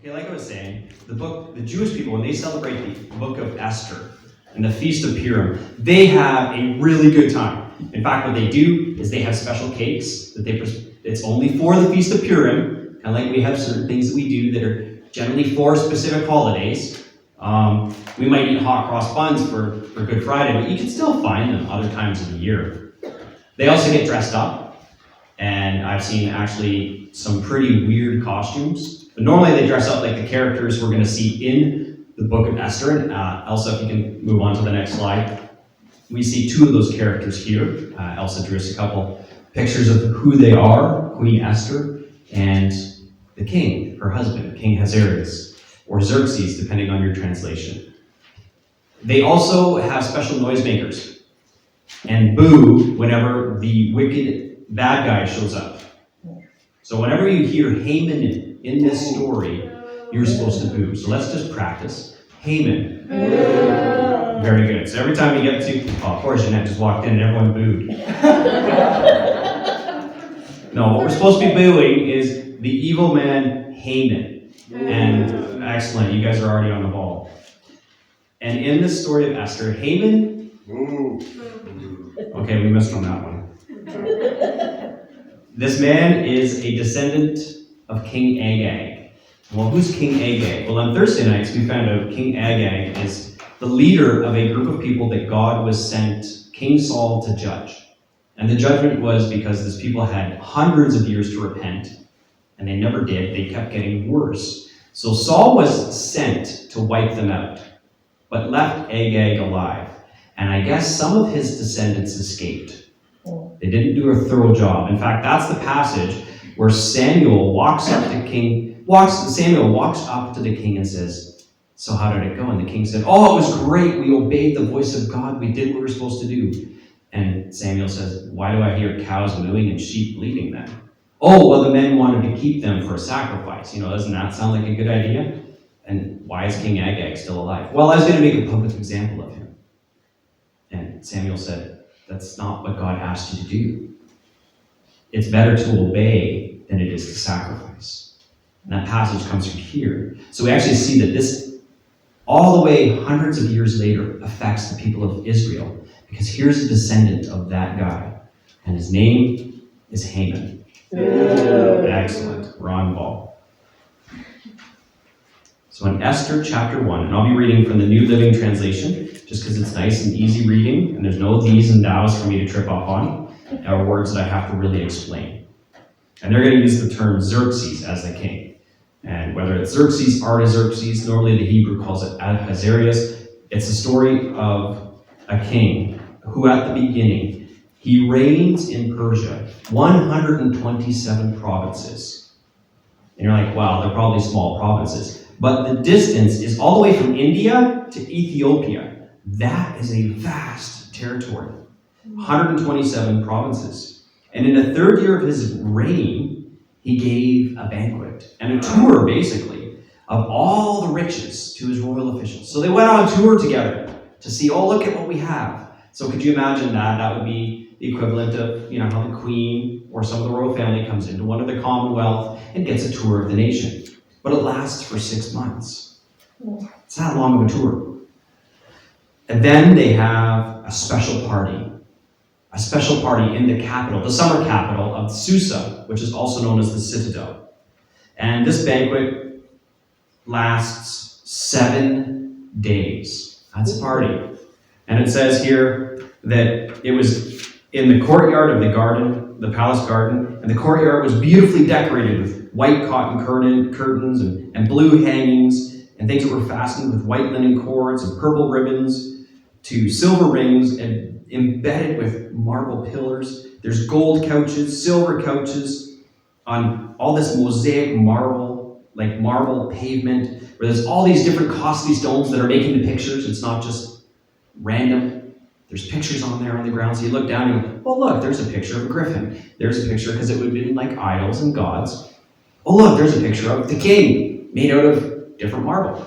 Okay, like I was saying, the Jewish people, when they celebrate the book of Esther and the Feast of Purim, they have a really good time. In fact, what they do is they have special cakes that it's only for the Feast of Purim, kind of like we have certain things that we do that are generally for specific holidays. We might eat hot cross buns for Good Friday, but you can still find them other times of the year. They also get dressed up, and I've seen actually some pretty weird costumes. But normally they dress up like the characters we're going to see in the book of Esther. And Elsa, if you can move on to the next slide. We see two of those characters here. Elsa drew us a couple pictures of who they are, Queen Esther and the king, her husband, King Ahasuerus, or Xerxes, depending on your translation. They also have special noisemakers and boo whenever the wicked bad guy shows up. So whenever you hear Haman in this story, you're supposed to boo. So let's just practice. Haman. Very good. So every time you get to, of course, Jeanette just walked in and everyone booed. No, what we're supposed to be booing is the evil man Haman. And excellent, you guys are already on the ball. And in the story of Esther, Haman. Okay, we missed on that one. This man is a descendant of King Agag. Well, who's King Agag? Well, on Thursday nights, we found out King Agag is the leader of a group of people that God was sent King Saul to judge. And the judgment was because these people had hundreds of years to repent, and they never did. They kept getting worse. So Saul was sent to wipe them out, but left Agag alive. And I guess some of his descendants escaped. They didn't do a thorough job. In fact, that's the passage where Samuel walks up to the king and says, "So how did it go?" And the king said, "Oh, it was great. We obeyed the voice of God. We did what we were supposed to do." And Samuel says, "Why do I hear cows mooing and sheep bleating then?" "Oh, well, the men wanted to keep them for a sacrifice. Doesn't that sound like a good idea? And why is King Agag still alive?" "Well, I was going to make a public example of him." And Samuel said, "That's not what God asked you to do. It's better to obey than it is to sacrifice." And that passage comes from here. So we actually see that this, all the way hundreds of years later, affects the people of Israel. Because here's a descendant of that guy. And his name is Haman. Excellent. We're on ball. So in Esther chapter 1, and I'll be reading from the New Living Translation, just because it's nice and easy reading, and there's no these and thous for me to trip up on, or words that I have to really explain. And they're going to use the term Xerxes as the king. And whether it's Xerxes, Artaxerxes, normally the Hebrew calls it Ahasuerus, it's a story of a king who at the beginning, he reigns in Persia, 127 provinces. And you're like, wow, they're probably small provinces. But the distance is all the way from India to Ethiopia. That is a vast territory. 127 provinces. And in the third year of his reign, he gave a banquet and a tour, basically, of all the riches to his royal officials. So they went on a tour together to see, oh, look at what we have. So could you imagine that? That would be the equivalent of, how the queen or some of the royal family comes into one of the Commonwealth and gets a tour of the nation. But it lasts for 6 months. It's that long of a tour. And then they have a special party in the capital, the summer capital of Susa, which is also known as the Citadel. And this banquet lasts 7 days. That's a party. And it says here that it was in the courtyard of the garden, the palace garden, and the courtyard was beautifully decorated with white cotton curtains and blue hangings and things that were fastened with white linen cords and purple ribbons to silver rings and embedded with marble pillars. There's gold couches, silver couches on all this mosaic marble, like marble pavement, where there's all these different costly stones that are making the pictures. It's not just random. There's pictures on there on the ground. So you look down and you go, oh, look, there's a picture of a griffin. There's a picture, because it would have been like idols and gods. Oh, look, there's a picture of the king made out of different marble.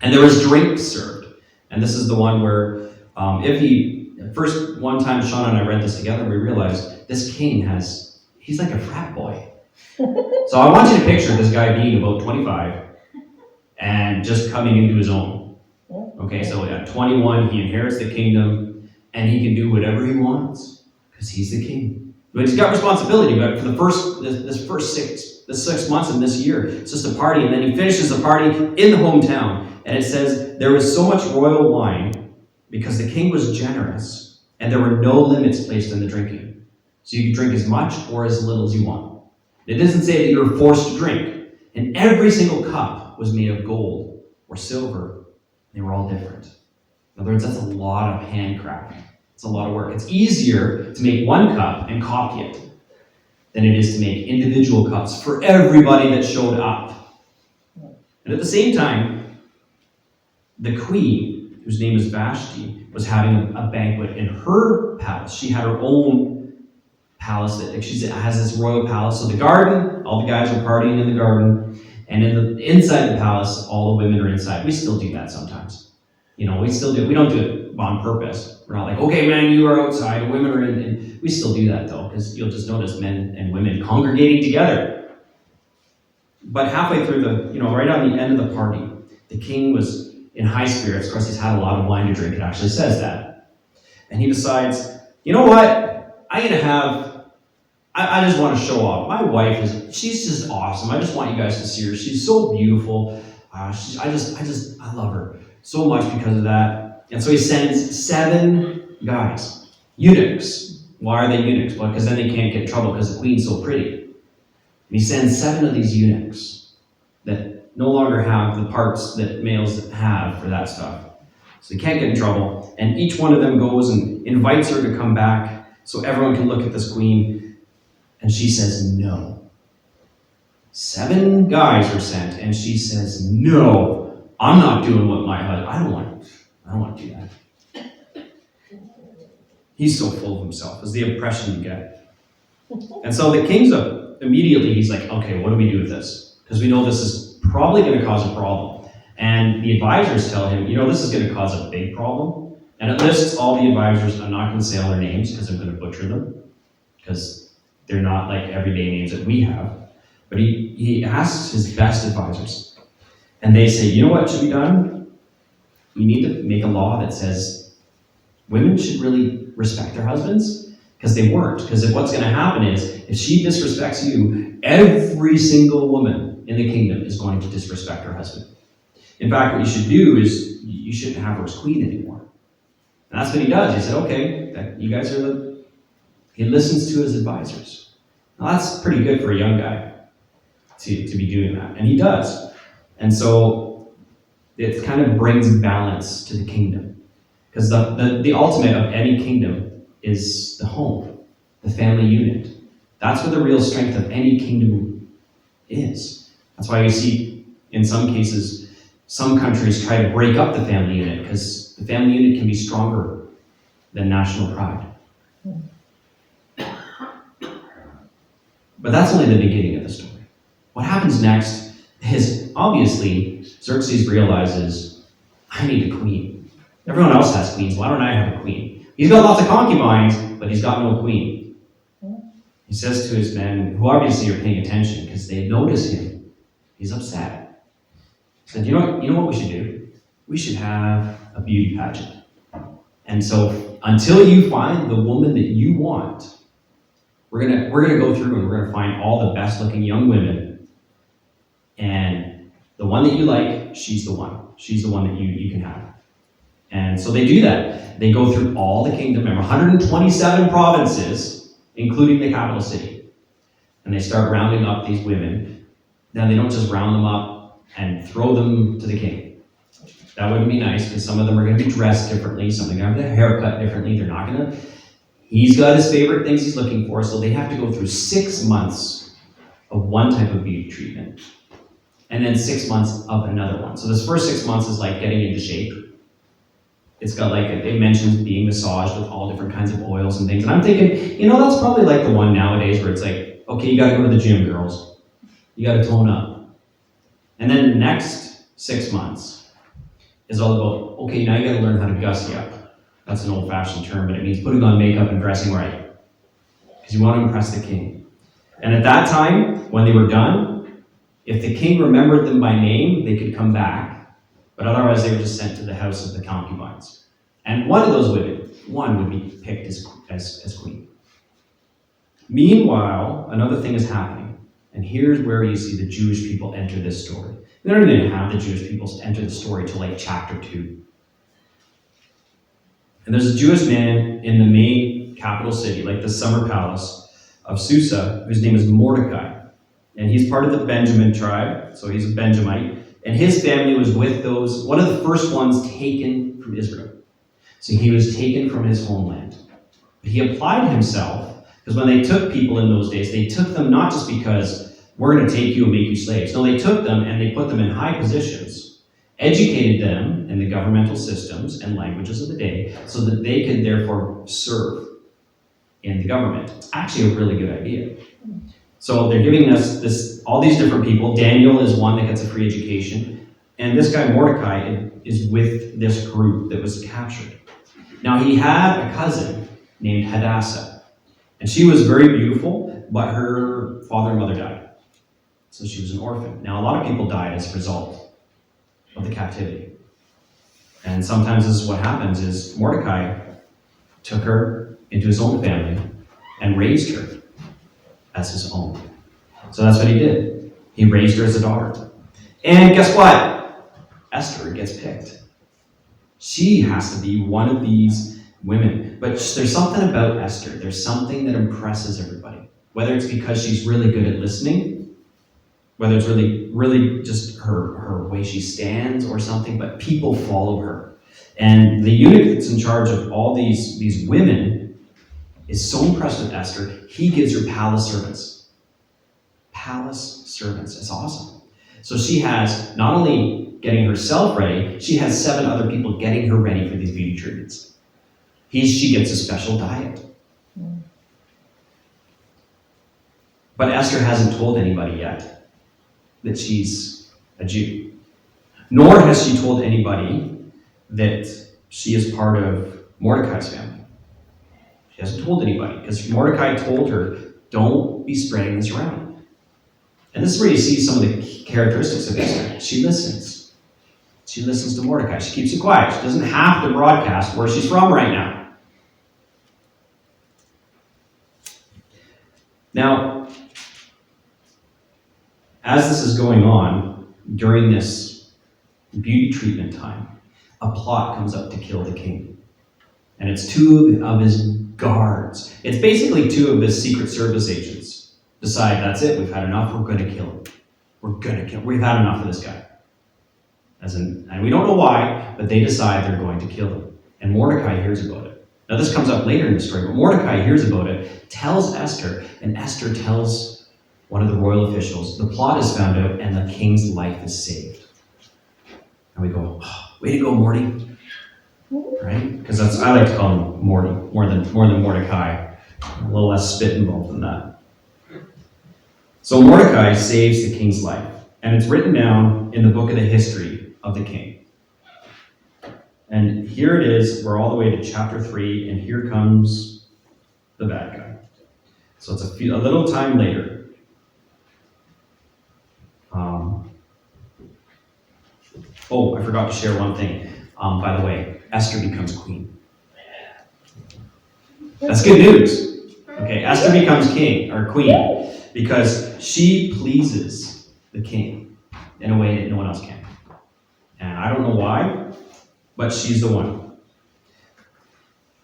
And there was drinks served. And this is the one where one time Sean and I read this together, and we realized this king he's like a frat boy. So I want you to picture this guy being about 25 and just coming into his own. Okay, so at 21, he inherits the kingdom and he can do whatever he wants because he's the king. But he's got responsibility, but for the first 6 months of this year, it's just a party, and then he finishes the party in the hometown. And it says, there was so much royal wine because the king was generous and there were no limits placed on the drinking. So you could drink as much or as little as you want. It doesn't say that you were forced to drink. And every single cup was made of gold or silver. They were all different. In other words, that's a lot of handcraft. It's a lot of work. It's easier to make one cup and copy it than it is to make individual cups for everybody that showed up. And at the same time, the queen, whose name is Vashti, was having a banquet in her palace. She had her own palace. She has this royal palace. So the garden, all the guys are partying in the garden. And inside the palace, all the women are inside. We still do that sometimes. We still do it. We don't do it on purpose. We're not like, okay, man, you are outside, and women are in. And we still do that, though, because you'll just notice men and women congregating together. But halfway through right on the end of the party, the king was in high spirits. Of course, he's had a lot of wine to drink. It actually says that. And he decides, you know what? I just want to show off. My wife she's just awesome. I just want you guys to see her. She's so beautiful. I love her so much because of that. And so he sends 7 guys, eunuchs. Why are they eunuchs? Well, because then they can't get in trouble because the queen's so pretty. And he sends 7 of these eunuchs that no longer have the parts that males have for that stuff. So they can't get in trouble. And each one of them goes and invites her to come back so everyone can look at this queen. And she says no. 7 guys are sent, and she says, no, I'm not doing what my husband, I don't want to do that. He's so full of himself, is the impression you get. And so the king's immediately, he's like, okay, what do we do with this? Because we know this is probably going to cause a problem. And the advisors tell him, this is going to cause a big problem. And it lists all the advisors. I'm not going to say all their names because I'm going to butcher them, because they're not like everyday names that we have. But he asks his best advisors. And they say, you know what should be done? We need to make a law that says women should really respect their husbands, because they weren't. Because what's going to happen is, if she disrespects you, every single woman in the kingdom is going to disrespect her husband. In fact, what you should do is, you shouldn't have her as queen anymore. And that's what he does. He said, okay, you guys are he listens to his advisors. Now that's pretty good for a young guy to be doing that. And he does. And so it kind of brings balance to the kingdom. Because the ultimate of any kingdom is the home, the family unit. That's where the real strength of any kingdom is. That's why you see, in some cases, some countries try to break up the family unit, because the family unit can be stronger than national pride. But that's only the beginning of the story. What happens next is, obviously, Xerxes realizes, I need a queen. Everyone else has queens. Why don't I have a queen? He's got lots of concubines, but he's got no queen. He says to his men, who obviously are paying attention because they notice him, he's upset. He said, you know what we should do? We should have a beauty pageant. And so until you find the woman that you want, we're gonna go through and we're gonna find all the best looking young women, and the one that you like, she's the one. She's the one that you can have. And so they do that. They go through all the kingdom, remember, 127 provinces, including the capital city. And they start rounding up these women. Now they don't just round them up and throw them to the king. That wouldn't be nice, because some of them are going to be dressed differently, some are going to have their hair cut differently, they're not going to. He's got his favorite things he's looking for, so they have to go through 6 months of one type of beauty treatment, and then 6 months of another one. So this first 6 months is like getting into shape. It's got like, it mentions being massaged with all different kinds of oils and things. And I'm thinking, that's probably like the one nowadays where it's like, okay, you gotta go to the gym, girls. You gotta tone up. And then the next 6 months is all about, okay, now you gotta learn how to gussy up. That's an old-fashioned term, but it means putting on makeup and dressing right, because you want to impress the king. And at that time, when they were done, if the king remembered them by name, they could come back. But otherwise, they were just sent to the house of the concubines. And one of those women, one would be picked as queen. Meanwhile, another thing is happening. And here's where you see the Jewish people enter this story. They don't even have the Jewish people enter the story till like chapter 2. And there's a Jewish man in the main capital city, like the summer palace of Susa, whose name is Mordecai. And he's part of the Benjamin tribe, so he's a Benjamite. And his family was with those, one of the first ones taken from Israel. So he was taken from his homeland. But he applied himself, because when they took people in those days, they took them not just because we're going to take you and make you slaves. No, they took them and they put them in high positions, educated them in the governmental systems and languages of the day, so that they could therefore serve in the government. It's actually a really good idea. So they're giving us all these different people. Daniel is one that gets a free education. And this guy Mordecai is with this group that was captured. Now he had a cousin named Hadassah. And she was very beautiful, but her father and mother died. So she was an orphan. Now a lot of people died as a result of the captivity. And sometimes this is what happens is Mordecai took her into his own family and raised her as his own. So that's what he did. He raised her as a daughter. And guess what? Esther gets picked. She has to be one of these women. But there's something about Esther. There's something that impresses everybody. Whether it's because she's really good at listening, whether it's really just her way she stands or something, but people follow her. And the eunuch that's in charge of all these women is so impressed with Esther, he gives her palace servants. Palace servants. It's awesome. So she has not only getting herself ready, she has 7 other people getting her ready for these beauty treatments. She gets a special diet. But Esther hasn't told anybody yet that she's a Jew. Nor has she told anybody that she is part of Mordecai's family. She hasn't told anybody, because Mordecai told her, don't be spreading this around. And this is where you see some of the characteristics of Esther. She listens. She listens to Mordecai. She keeps it quiet. She doesn't have to broadcast where she's from right now. Now, as this is going on, during this beauty treatment time, a plot comes up to kill the king. And it's 2 of his guards. It's basically 2 of his Secret Service agents decide, that's it, we've had enough, we're going to kill him. We've had enough of this guy. And we don't know why, but they decide they're going to kill him. And Mordecai hears about it. Now this comes up later in the story, but Mordecai hears about it, tells Esther, and Esther tells one of the royal officials, the plot is found out and the king's life is saved. And we go, oh, way to go, Morty. Right? Because I like to call him Morty, more than Mordecai. A little less spit involved than that. So Mordecai saves the king's life. And it's written down in the book of the history of the king. And here it is, we're all the way to chapter 3, and here comes the bad guy. So it's a little time later. I forgot to share one thing. By the way, Esther becomes queen. That's good news. Okay, Esther becomes king or queen because she pleases the king in a way that no one else can. And I don't know why, but she's the one.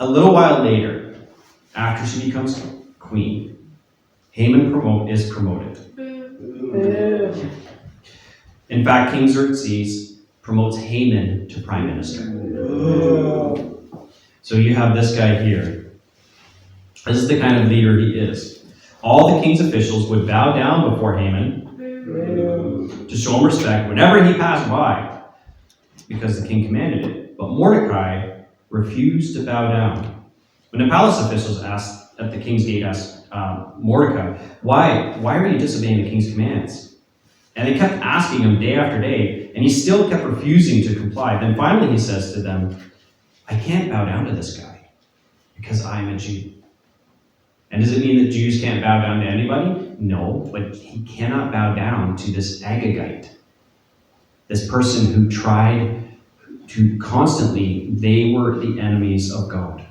A little while later, after she becomes queen, Haman is promoted. In fact, King Xerxes promotes Haman to prime minister. So you have this guy here. This is the kind of leader he is. All the king's officials would bow down before Haman to show him respect whenever he passed by, because the king commanded it. But Mordecai refused to bow down. When the palace officials asked at the king's gate, Mordecai, why are you disobeying the king's commands? And they kept asking him day after day, and he still kept refusing to comply. Then finally he says to them, I can't bow down to this guy because I'm a Jew. And does it mean that Jews can't bow down to anybody? no, but he cannot bow down to this Agagite. This person who tried to constantly, they were the enemies of God.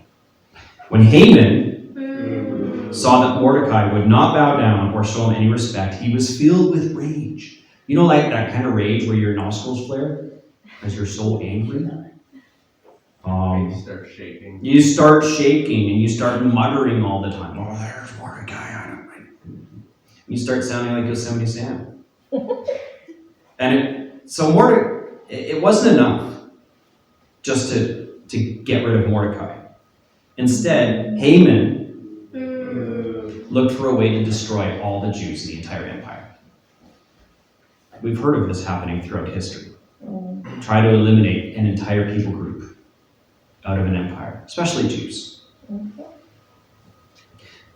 When Haman saw that Mordecai would not bow down or show him any respect, he was filled with rage. You know, like that kind of rage where your nostrils flare because you're so angry? You start shaking. You start shaking and you start muttering all the time. Oh, there's Mordecai. You start sounding like Yosemite Sam. And so Mordecai, it wasn't enough just to get rid of Mordecai. Instead, Haman looked for a way to destroy all the Jews in the entire empire. We've heard of this happening throughout history. Try to eliminate an entire people group out of an empire, especially Jews. In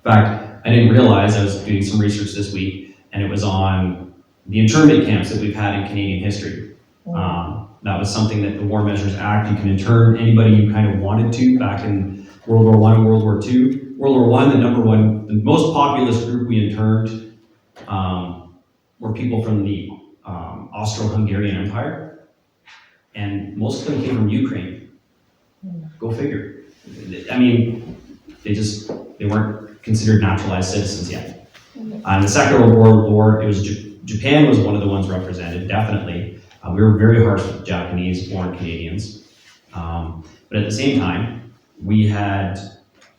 fact, I didn't realize, I was doing some research this week, and it was on the internment camps that we've had in Canadian history. That was something that the War Measures Act, you can intern anybody you kind of wanted to back in World War I and World War II. World War I, the most populous group we interned were people from the Austro-Hungarian Empire, and most of them came from Ukraine. Go figure. I mean, they weren't considered naturalized citizens yet. In the Second World War, it was Japan was one of the ones represented, definitely. We were very harsh with Japanese-born Canadians. But at the same time, we had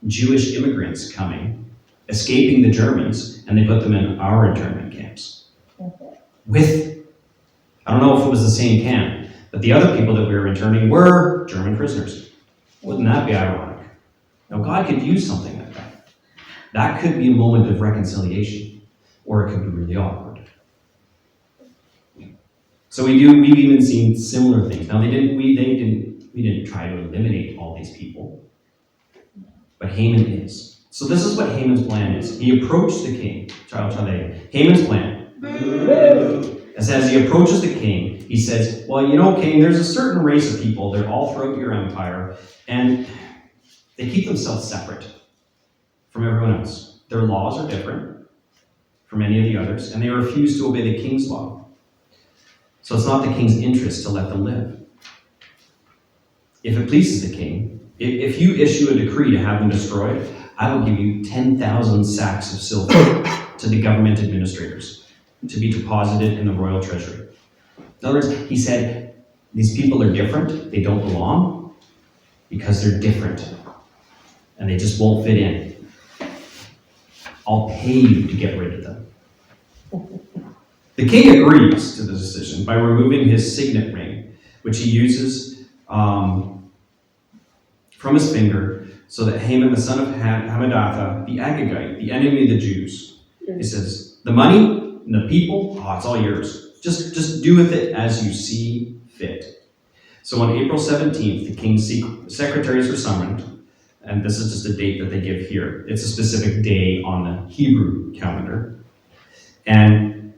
Jewish immigrants coming, escaping the Germans, and they put them in our internment camps. I don't know if it was the same camp, but the other people that we were interning were German prisoners. Wouldn't that be ironic? Now, God could use something like that. That could be a moment of reconciliation, or it could be really awkward. So we've even seen similar things. Now, we didn't try to eliminate all these people, but Haman is. So this is what Haman's plan is. He approached the king. Haman's plan. As he approaches the king, he says, well, you know, king, there's a certain race of people, they're all throughout your empire, and they keep themselves separate from everyone else. Their laws are different from any of the others, and they refuse to obey the king's law. So it's not the king's interest to let them live. If it pleases the king, if you issue a decree to have them destroyed, I will give you 10,000 sacks of silver to the government administrators to be deposited in the royal treasury. In other words, he said, these people are different, they don't belong, because they're different, and they just won't fit in. I'll pay you to get rid of them. The king agrees to the decision by removing his signet ring, which he uses from his finger, so that Haman, the son of Hammedatha, the Agagite, the enemy of the Jews, he says, the money and the people, it's all yours. Just do with it as you see fit. So on April 17th, the king's secretaries were summoned, and this is just a date that they give here. It's a specific day on the Hebrew calendar. And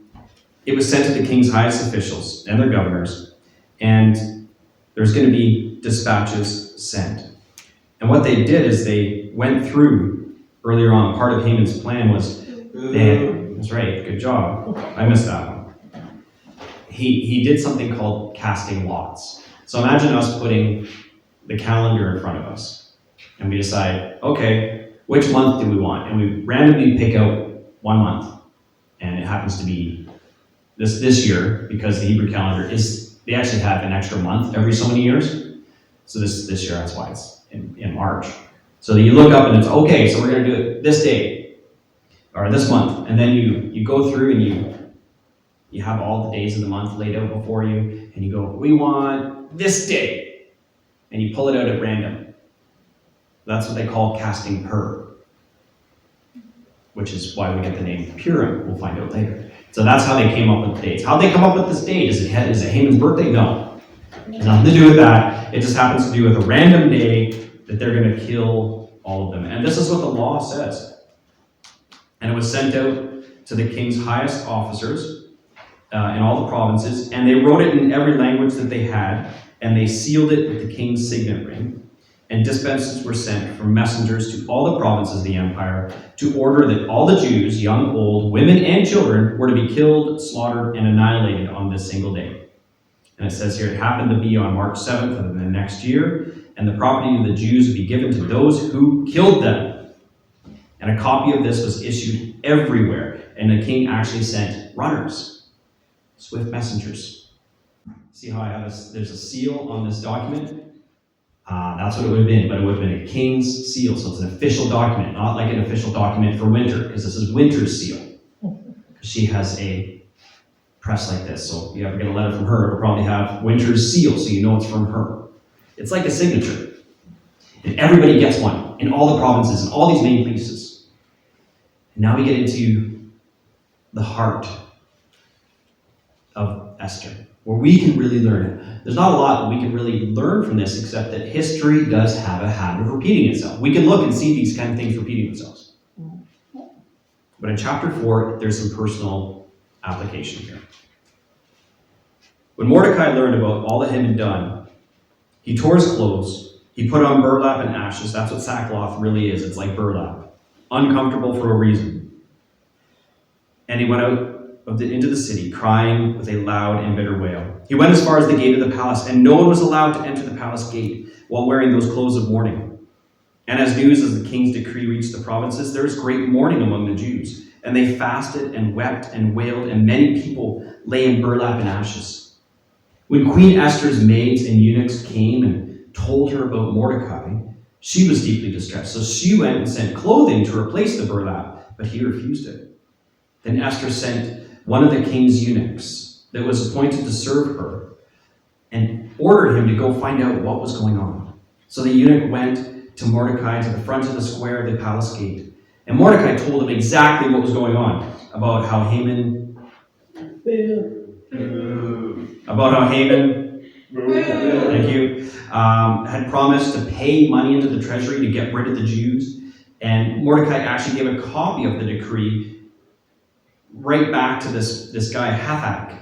it was sent to the king's highest officials and their governors, and there's going to be dispatches sent. And what they did is they went through, earlier on, part of Haman's plan was, that's right, good job. I missed that one. He did something called casting lots. So imagine us putting the calendar in front of us, and we decide, okay, which month do we want? And we randomly pick out one month, and it happens to be this year, because the Hebrew calendar they actually have an extra month every so many years. So this year, that's why it's in March. So that you look up and it's, okay, so we're going to do it this day, or this month. And then you go through and you have all the days of the month laid out before you, and you go, we want this day. And you pull it out at random. That's what they call casting pur, which is why we get the name Purim. We'll find out later. So that's how they came up with the dates. How'd they come up with this date? Is it Haman's birthday? No. It has nothing to do with that. It just happens to do with a random day that they're going to kill all of them. And this is what the law says. And it was sent out to the king's highest officers in all the provinces, and they wrote it in every language that they had, and they sealed it with the king's signet ring. and dispatches were sent from messengers to all the provinces of the empire to order that all the Jews, young, old, women, and children, were to be killed, slaughtered, and annihilated on this single day. And it says here, it happened to be on March 7th of the next year, and the property of the Jews would be given to those who killed them. And a copy of this was issued everywhere, and the king actually sent runners, swift messengers. See how I have there's a seal on this document? That's what it would have been, but it would have been a king's seal, so it's an official document, not like an official document for winter, because this is winter's seal. She has a press like this, so if you ever get a letter from her, it'll probably have winter's seal, so you know it's from her. It's like a signature. And everybody gets one, in all the provinces, in all these main places. And now we get into the heart of Esther, where we can really learn. There's not a lot that we can really learn from this, except that history does have a habit of repeating itself. We can look and see these kind of things repeating themselves. But in chapter 4, there's some personal application here. When Mordecai learned about all that had been done, he tore his clothes, he put on burlap and ashes. That's what sackcloth really is. It's like burlap. Uncomfortable for a reason. And he went out into the city, crying with a loud and bitter wail. He went as far as the gate of the palace, and no one was allowed to enter the palace gate while wearing those clothes of mourning. And as news of the king's decree reached the provinces, there was great mourning among the Jews, and they fasted and wept and wailed, and many people lay in burlap and ashes. When Queen Esther's maids and eunuchs came and told her about Mordecai, she was deeply distressed. So she went and sent clothing to replace the burlap, but he refused it. Then Esther sent one of the king's eunuchs that was appointed to serve her and ordered him to go find out what was going on. So the eunuch went to Mordecai to the front of the square of the palace gate. And Mordecai told him exactly what was going on, about how Haman, thank you, had promised to pay money into the treasury to get rid of the Jews. And Mordecai actually gave a copy of the decree right back to this guy, Hathach,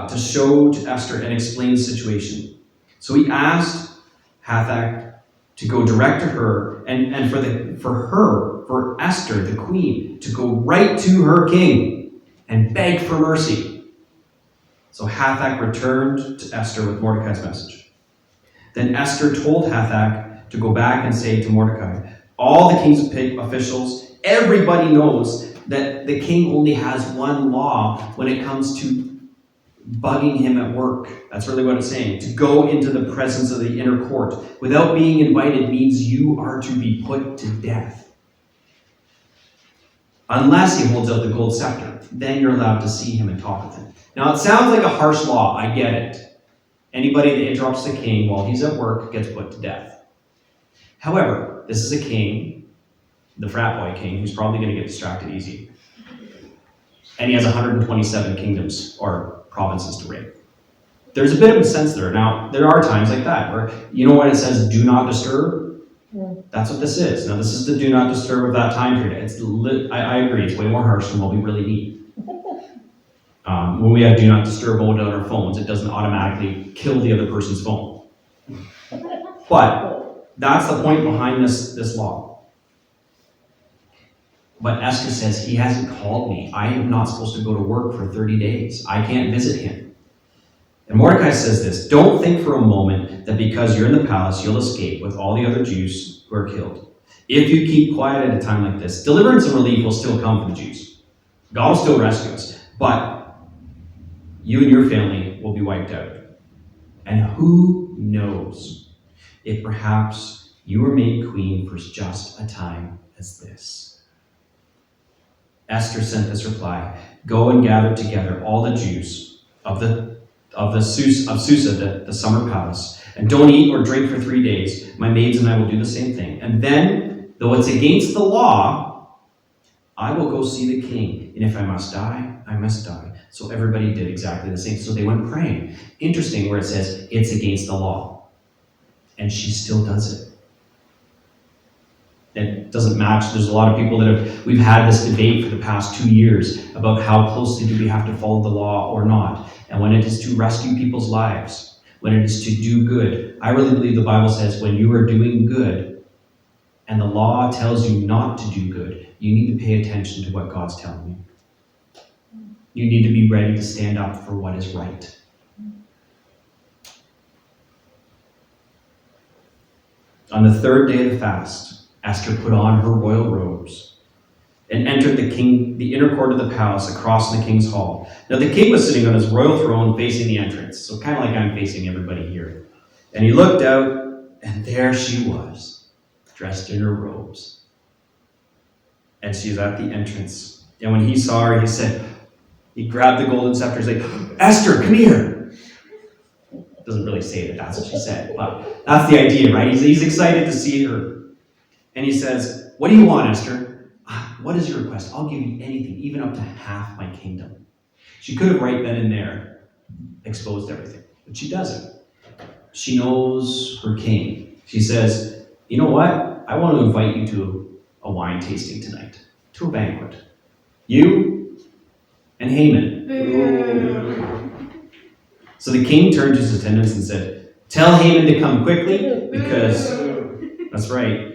to show to Esther and explain the situation. So he asked Hathach to go direct to her, and for Esther, the queen, to go right to her king and beg for mercy. So Hathach returned to Esther with Mordecai's message. Then Esther told Hathach to go back and say to Mordecai, all the king's officials, everybody knows that the king only has one law when it comes to bugging him at work. That's really what it's saying. To go into the presence of the inner court without being invited means you are to be put to death. Unless he holds out the gold scepter, then you're allowed to see him and talk with him. Now it sounds like a harsh law, I get it. Anybody that interrupts the king while he's at work gets put to death. However, this is a king, the frat boy king, who's probably going to get distracted easy. And he has 127 kingdoms or provinces to reign. There's a bit of a sense there. Now, there are times like that where, you know when it says do not disturb? Yeah. That's what this is. Now, this is the do not disturb of that time period. I agree, it's way more harsh than what we really need. When we have do not disturb mode on our phones, it doesn't automatically kill the other person's phone. But that's the point behind this law. But Esther says, he hasn't called me. I am not supposed to go to work for 30 days. I can't visit him. And Mordecai says this, don't think for a moment that because you're in the palace, you'll escape with all the other Jews who are killed. If you keep quiet at a time like this, deliverance and relief will still come for the Jews. God will still rescue us. But you and your family will be wiped out. And who knows if perhaps you were made queen for just a time as this. Esther sent this reply, go and gather together all the Jews of Susa, the summer palace, and don't eat or drink for 3 days. My maids and I will do the same thing. And then, though it's against the law, I will go see the king. And if I must die, I must die. So everybody did exactly the same. So they went praying. Interesting where it says it's against the law. And she still does it. It doesn't match. There's a lot of people we've had this debate for the past 2 years about how closely do we have to follow the law or not. And when it is to rescue people's lives, when it is to do good. I really believe the Bible says when you are doing good and the law tells you not to do good, you need to pay attention to what God's telling you. You need to be ready to stand up for what is right. On the third day of the fast, Esther put on her royal robes and entered the inner court of the palace across the king's hall. Now the king was sitting on his royal throne facing the entrance, so kind of like I'm facing everybody here. And he looked out, and there she was, dressed in her robes. And she was at the entrance. And when he saw her, he grabbed the golden scepter. He's like, Esther, come here. Doesn't really say that that's what she said, but that's the idea, right? He's excited to see her. And he says, what do you want, Esther? What is your request? I'll give you anything, even up to half my kingdom. She could have right then and there exposed everything, but she doesn't. She knows her king. She says, you know what? I want to invite you to a wine tasting tonight, to a banquet. You and Haman. So the king turned to his attendants and said, tell Haman to come quickly, because, that's right,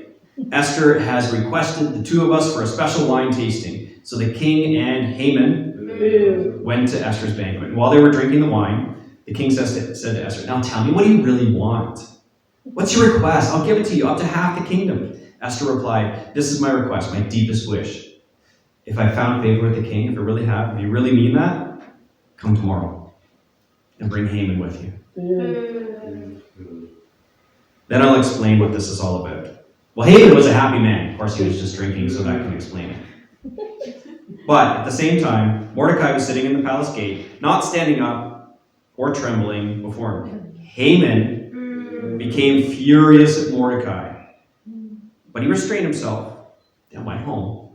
Esther has requested the two of us for a special wine tasting. So the king and Haman went to Esther's banquet. And while they were drinking the wine, the king said to Esther, now tell me, what do you really want? What's your request? I'll give it to you, up to half the kingdom. Esther replied, this is my request, my deepest wish. If I found favor with the king, if you really mean that, come tomorrow and bring Haman with you. Then I'll explain what this is all about. Well, Haman was a happy man. Of course, he was just drinking, so that can explain it. But at the same time, Mordecai was sitting in the palace gate, not standing up or trembling before him. Haman became furious at Mordecai, but he restrained himself and went home.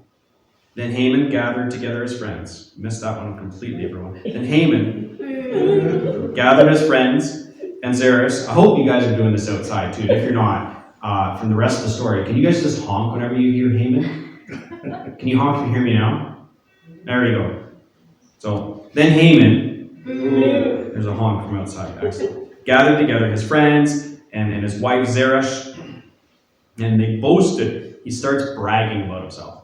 Then Haman gathered together his friends. Missed that one completely, everyone. Then Haman gathered his friends and Zeresh. I hope you guys are doing this outside too. And if you're not, from the rest of the story, can you guys just honk whenever you hear Haman? Can you honk if you hear me now? There you go. So then Haman, there's a honk from outside. Excellent. Gathered together his friends and his wife Zeresh, and they boasted. He starts bragging about himself.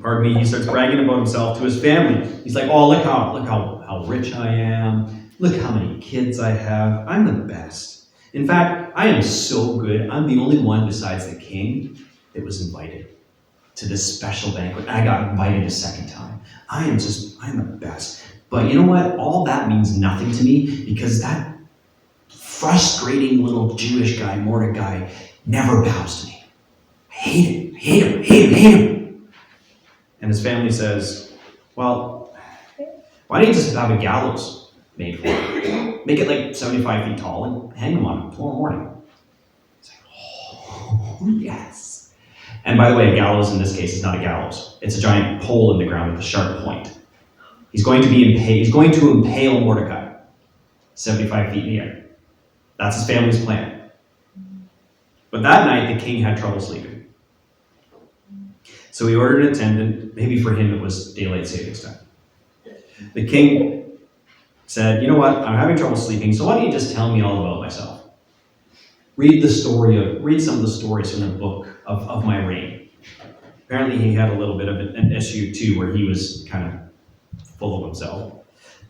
Pardon me, he starts bragging about himself to his family. He's like, oh, look how rich I am. Look how many kids I have. I'm the best. In fact, I am so good. I'm the only one besides the king that was invited to this special banquet. I got invited a second time. I'm the best. But you know what? All that means nothing to me because that frustrating little Jewish guy, Mordecai, never bows to me. I hate him. And his family says, well, why don't you just have a gallows made for him? Make it like 75 feet tall and hang him on it tomorrow morning. It's like, oh, yes. And by the way, a gallows in this case is not a gallows. It's a giant pole in the ground with a sharp point. He's going to impale Mordecai 75 feet in the air. That's his family's plan. But that night, the king had trouble sleeping. So he ordered an attendant. Maybe for him it was daylight savings time. The king said, you know what, I'm having trouble sleeping, so why don't you just tell me all about myself? Read some of the stories from the book of my reign. Apparently he had a little bit of an issue too, where he was kind of full of himself.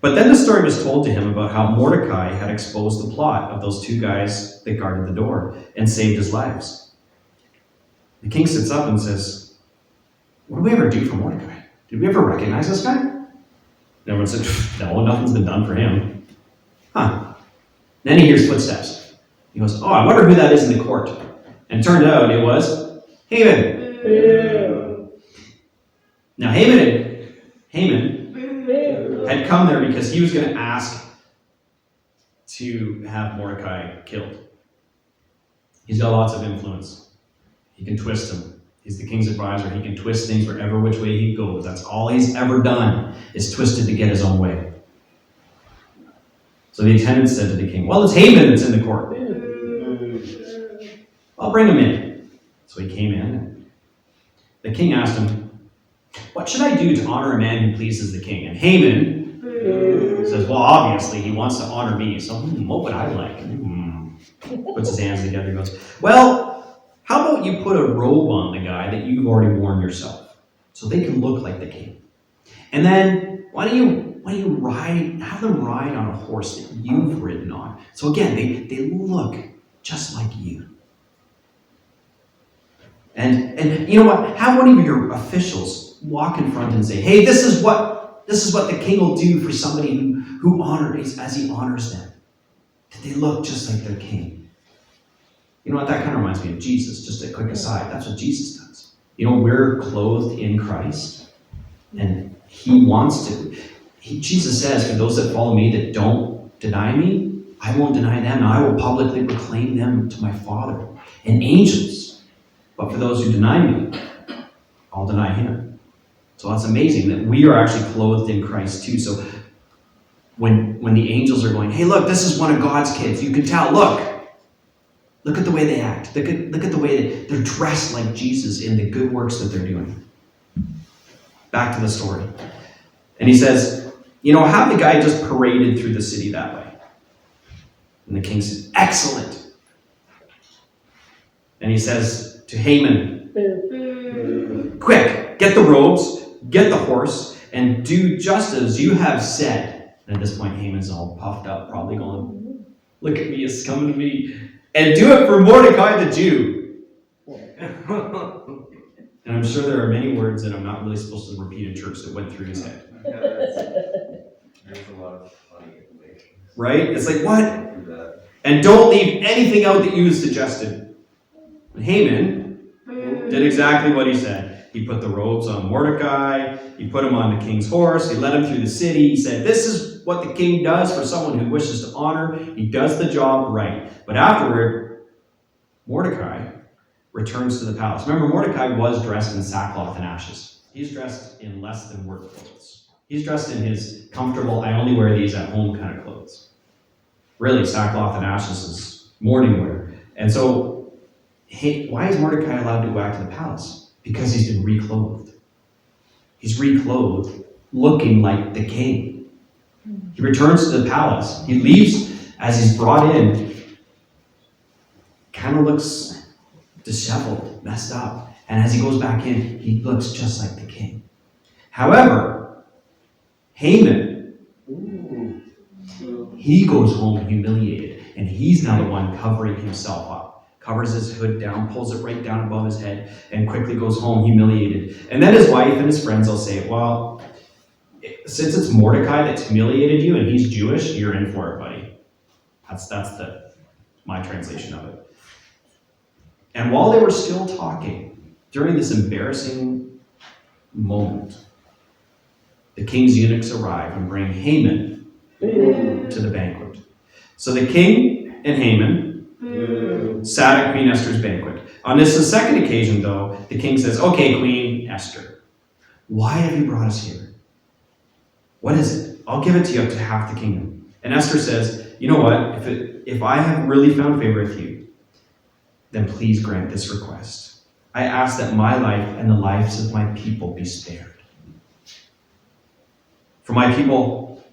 But then the story was told to him about how Mordecai had exposed the plot of those two guys that guarded the door and saved his lives. The king sits up and says, what did we ever do for Mordecai? Did we ever recognize this guy? And everyone said, no, nothing's been done for him. Then he hears footsteps. He goes, oh, I wonder who that is in the court. And it turned out it was Haman. Now Haman had come there because he was going to ask to have Mordecai killed. He's got lots of influence. He can twist him. He's the king's advisor. He can twist things wherever which way he goes. That's all he's ever done, is twisted to get his own way. So the attendant said to the king, well, it's Haman that's in the court. I'll bring him in. So he came in. The king asked him, what should I do to honor a man who pleases the king? And Haman says, well, obviously he wants to honor me, so what would I like? Puts his hands together and goes, well, how about you put a robe on the guy that you've already worn yourself, so they can look like the king. And then why don't you have them ride on a horse that you've ridden on. So again, they look just like you. And you know what? Have one of your officials walk in front and say, hey, this is what the king will do for somebody who honors as he honors them. That they look just like their king. You know what? That kind of reminds me of Jesus. Just a quick aside. That's what Jesus does. You know, we're clothed in Christ, and he wants to. Jesus says, for those that follow me that don't deny me, I won't deny them. I will publicly proclaim them to my Father and angels. But for those who deny me, I'll deny him. So that's amazing that we are actually clothed in Christ too. So when the angels are going, hey, look, this is one of God's kids, you can tell, look at the way they act. Look at the way they're dressed like Jesus in the good works that they're doing. Back to the story. And he says, you know, have the guy just paraded through the city that way. And the king says, excellent. And he says to Haman, quick, get the robes, get the horse, and do just as you have said. And at this point, Haman's all puffed up, probably going, look at me, it's coming to me. And do it for Mordecai the Jew. And I'm sure there are many words that I'm not really supposed to repeat in church that went through his head. Yeah, there's a lot of funny information. Right? It's like, what? And don't leave anything out that you suggested. And Haman did exactly what he said. He put the robes on Mordecai. He put him on the king's horse. He led him through the city. He said, this is what the king does for someone who wishes to honor. He does the job right. But afterward, Mordecai returns to the palace. Remember, Mordecai was dressed in sackcloth and ashes. He's dressed in less than work clothes. He's dressed in his comfortable, I only wear these at home kind of clothes. Really, sackcloth and ashes is morning wear. And so, hey, why is Mordecai allowed to go back to the palace? Because he's been reclothed. He's reclothed, looking like the king. He returns to the palace. He leaves as he's brought in. Kind of looks disheveled, messed up. And as he goes back in, he looks just like the king. However, Haman, he goes home humiliated. And he's now the one covering himself up. Covers his hood down, pulls it right down above his head, and quickly goes home humiliated. And then his wife and his friends will say, well, since it's Mordecai that's humiliated you and he's Jewish, you're in for it, buddy. That's my translation of it. And while they were still talking, during this embarrassing moment, the king's eunuchs arrive and bring Haman to the banquet. So the king and Haman sat at Queen Esther's banquet. On this second occasion, though, the king says, okay, Queen Esther, why have you brought us here? What is it? I'll give it to you up to half the kingdom. And Esther says, you know what? If I have really found favor with you, then please grant this request. I ask that my life and the lives of my people be spared. For my people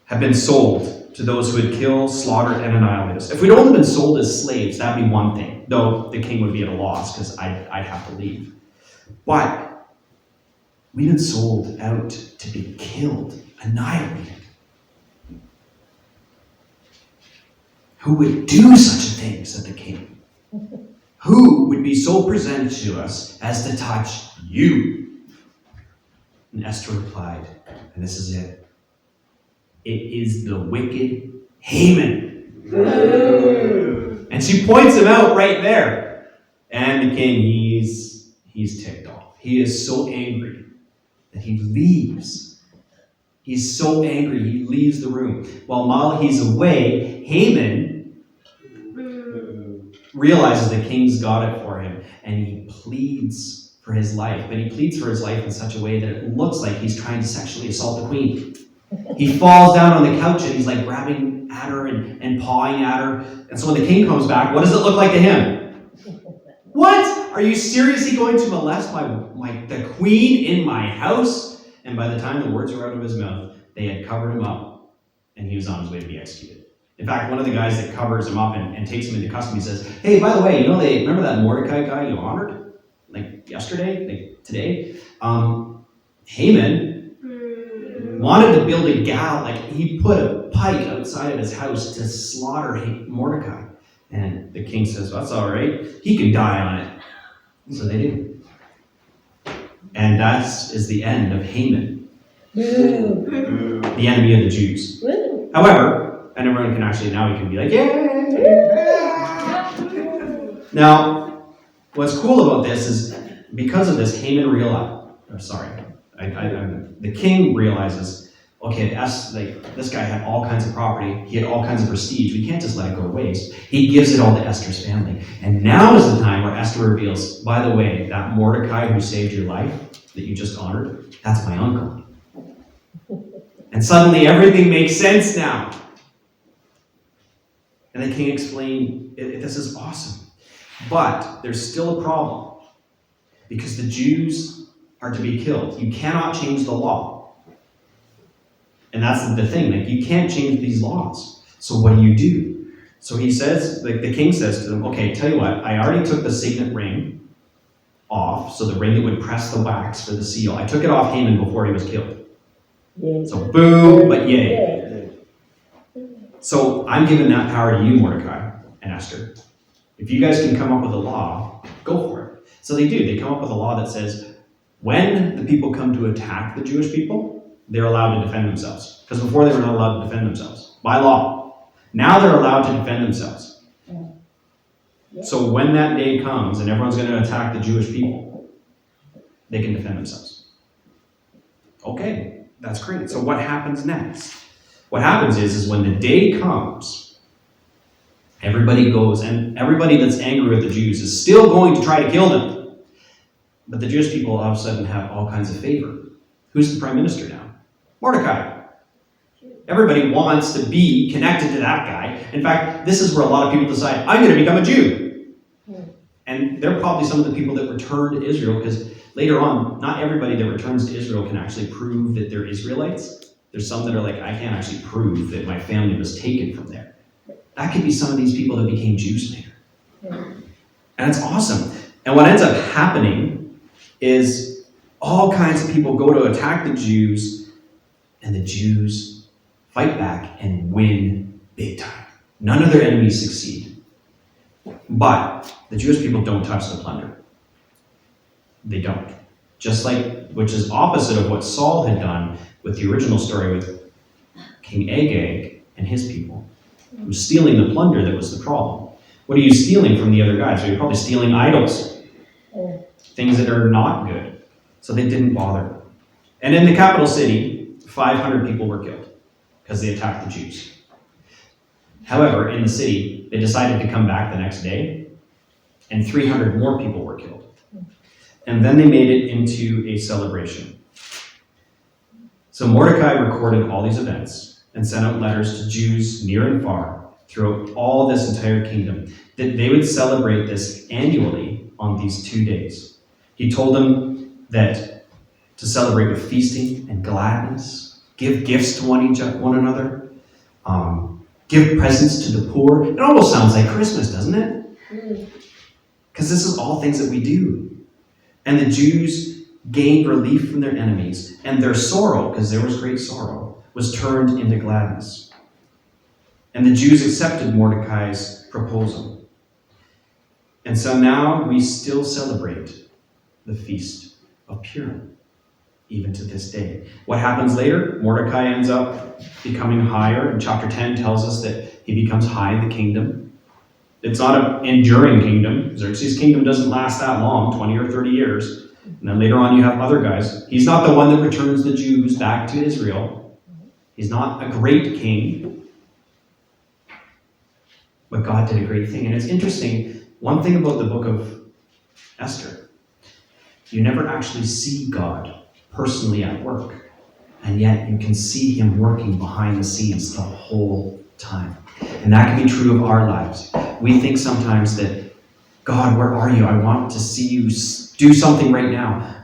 have been sold to those who would kill, slaughter, and annihilate us. If we'd only been sold as slaves, that'd be one thing, though the king would be at a loss because I'd have to leave. But we've been sold out to be killed, annihilated. Who would do such a thing, said the king. Who would be so presented to us as to touch you? And Esther replied, and this is it. It is the wicked Haman. And she points him out right there. And the king, he's ticked off. He is so angry that he leaves. He's so angry he leaves the room. While he's away, Haman realizes the king's got it for him, and he pleads for his life. But he pleads for his life in such a way that it looks like he's trying to sexually assault the queen. He falls down on the couch and he's like grabbing at her and pawing at her. And so when the king comes back, what does it look like to him? What? Are you seriously going to molest the queen in my house? And by the time the words were out of his mouth, they had covered him up and he was on his way to be executed. In fact, one of the guys that covers him up and takes him into custody says, hey, by the way, remember that Mordecai guy you honored? Like yesterday, like today? Haman wanted to build a he put a pike outside of his house to slaughter Mordecai. And the king says, that's all right. He can die on it. So they do. And that is the end of Haman, the enemy of the Jews. However, and everyone can now we can be like, yeah. Now, what's cool about this is because of this, Haman the king realizes, okay, this guy had all kinds of property, he had all kinds of prestige, we can't just let it go to waste. He gives it all to Esther's family. And now is the time where Esther reveals, by the way, that Mordecai who saved your life, that you just honored, that's my uncle. And suddenly everything makes sense now. And the king explained, this is awesome. But there's still a problem. Because the Jews are to be killed. You cannot change the law. And that's the thing, you can't change these laws. So what do? So he says, the king says to them, okay, tell you what, I already took the signet ring off, so the ring that would press the wax for the seal. I took it off Haman before he was killed. So boo, but yay. So I'm giving that power to you, Mordecai and Esther. If you guys can come up with a law, go for it. So they do. They come up with a law that says when the people come to attack the Jewish people, they're allowed to defend themselves. Because before they were not allowed to defend themselves. By law. Now they're allowed to defend themselves. So when that day comes and everyone's going to attack the Jewish people, they can defend themselves. Okay, that's great. So what happens next? What happens is when the day comes, everybody goes, and everybody that's angry with the Jews is still going to try to kill them. But the Jewish people all of a sudden have all kinds of favor. Who's the prime minister now? Mordecai. Everybody wants to be connected to that guy. In fact, this is where a lot of people decide, I'm going to become a Jew. And they're probably some of the people that return to Israel, because later on, not everybody that returns to Israel can actually prove that they're Israelites. There's some that are like, I can't actually prove that my family was taken from there. That could be some of these people that became Jews later. And it's awesome. And what ends up happening is all kinds of people go to attack the Jews, and the Jews fight back and win big time. None of their enemies succeed. But the Jewish people don't touch the plunder. They don't. Just like, which is opposite of what Saul had done with the original story with King Agag and his people. It was stealing the plunder that was the problem. What are you stealing from the other guys? So you're probably stealing idols. Things that are not good. So they didn't bother. And in the capital city, 500 people were killed because they attacked the Jews. However, in the city, they decided to come back the next day, and 300 more people were killed. And then they made it into a celebration. So Mordecai recorded all these events and sent out letters to Jews near and far throughout all this entire kingdom that they would celebrate this annually on these 2 days. He told them that to celebrate with feasting and gladness, give gifts to one another, give presents to the poor. It almost sounds like Christmas, doesn't it? Because this is all things that we do. And the Jews gained relief from their enemies, and their sorrow, because there was great sorrow, was turned into gladness. And the Jews accepted Mordecai's proposal. And so now we still celebrate the feast of Purim, even to this day. What happens later? Mordecai ends up becoming higher, and chapter 10 tells us that he becomes high in the kingdom. It's not an enduring kingdom. Xerxes' kingdom doesn't last that long, 20 or 30 years. And then later on you have other guys. He's not the one that returns the Jews back to Israel. He's not a great king. But God did a great thing. And it's interesting, one thing about the book of Esther, you never actually see God personally at work. And yet you can see him working behind the scenes the whole time. And that can be true of our lives. We think sometimes that, God, where are you? I want to see you do something right now.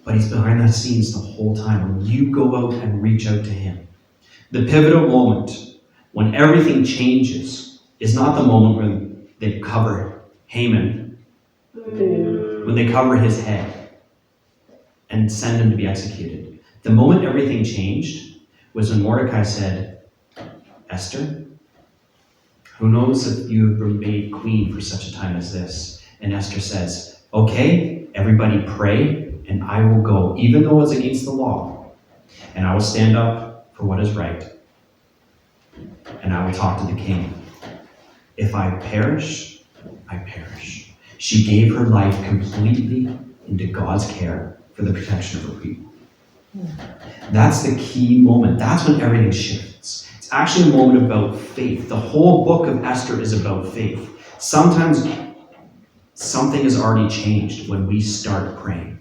But he's behind the scenes the whole time. When you go out and reach out to him, The pivotal moment when everything changes is not the moment when they cover Haman, when they cover his head and send him to be executed. The moment everything changed was when Mordecai said, Esther, who knows if you have been made queen for such a time as this? And Esther says, okay, everybody pray, and I will go, even though it's against the law, and I will stand up for what is right, and I will talk to the king. If I perish, I perish. She gave her life completely into God's care for the protection of her people. That's the key moment. That's when everything shifts. It's actually a moment about faith. The whole book of Esther is about faith. Sometimes something has already changed when we start praying.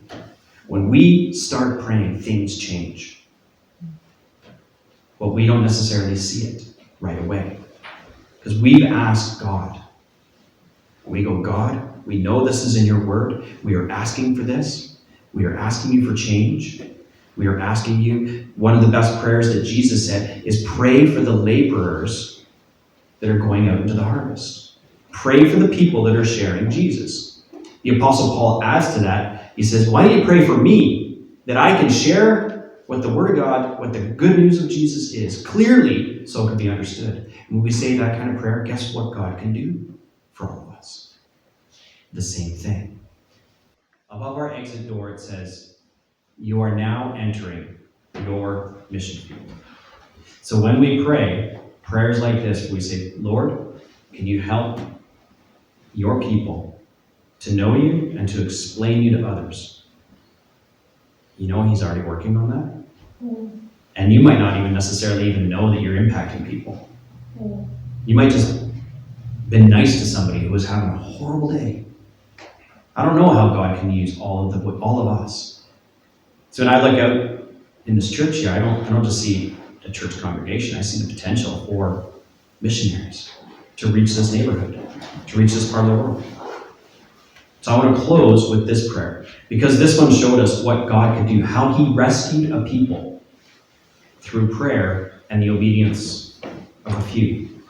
When we start praying, things change. But we don't necessarily see it right away. Because we've asked God. We go, God, we know this is in your word. We are asking for this. We are asking you for change. We are asking you, one of the best prayers that Jesus said is pray for the laborers that are going out into the harvest. Pray for the people that are sharing Jesus. The Apostle Paul adds to that. He says, why do you pray for me that I can share what the Word of God, what the good news of Jesus is, clearly so it can be understood. And when we say that kind of prayer, guess what God can do for all of us? The same thing. Above our exit door, it says, you are now entering your mission field. So when we pray, prayers like this, we say, Lord, can you help your people to know you and to explain you to others? You know he's already working on that. And you might not even necessarily even know that you're impacting people. You might just been nice to somebody who was having a horrible day. I don't know how God can use all of us. So when I look out in this church here, I don't just see a church congregation. I see the potential for missionaries to reach this neighborhood, to reach this part of the world. So I want to close with this prayer, because this one showed us what God could do, how he rescued a people through prayer and the obedience of a few.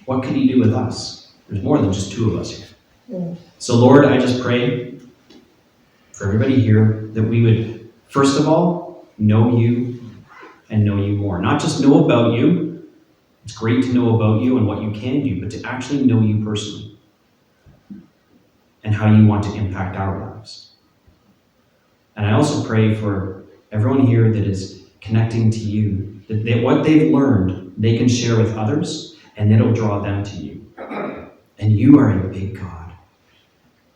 What could he do with us? There's more than just two of us here. So Lord, I just pray for everybody here that we would, first of all, know you and know you more. Not just know about you. It's great to know about you and what you can do, but to actually know you personally and how you want to impact our lives. And I also pray for everyone here that is connecting to you, that what they've learned, they can share with others, and it'll draw them to you. And you are a big God.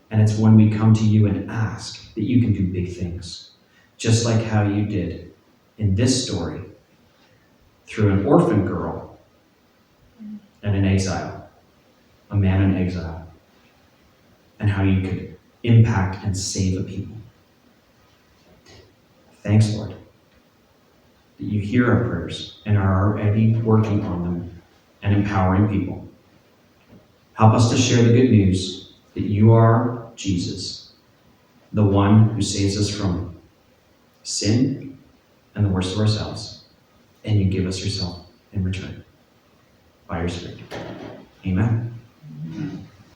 And it's when we come to you and ask that you can do big things. Just like how you did in this story through an orphan girl and an exile, a man in exile, and how you could impact and save a people. Thanks, Lord, that you hear our prayers and are already working on them and empowering people. Help us to share the good news that you are Jesus, the one who saves us from sin and the worst of ourselves, and you give us yourself in return by your Spirit. Amen.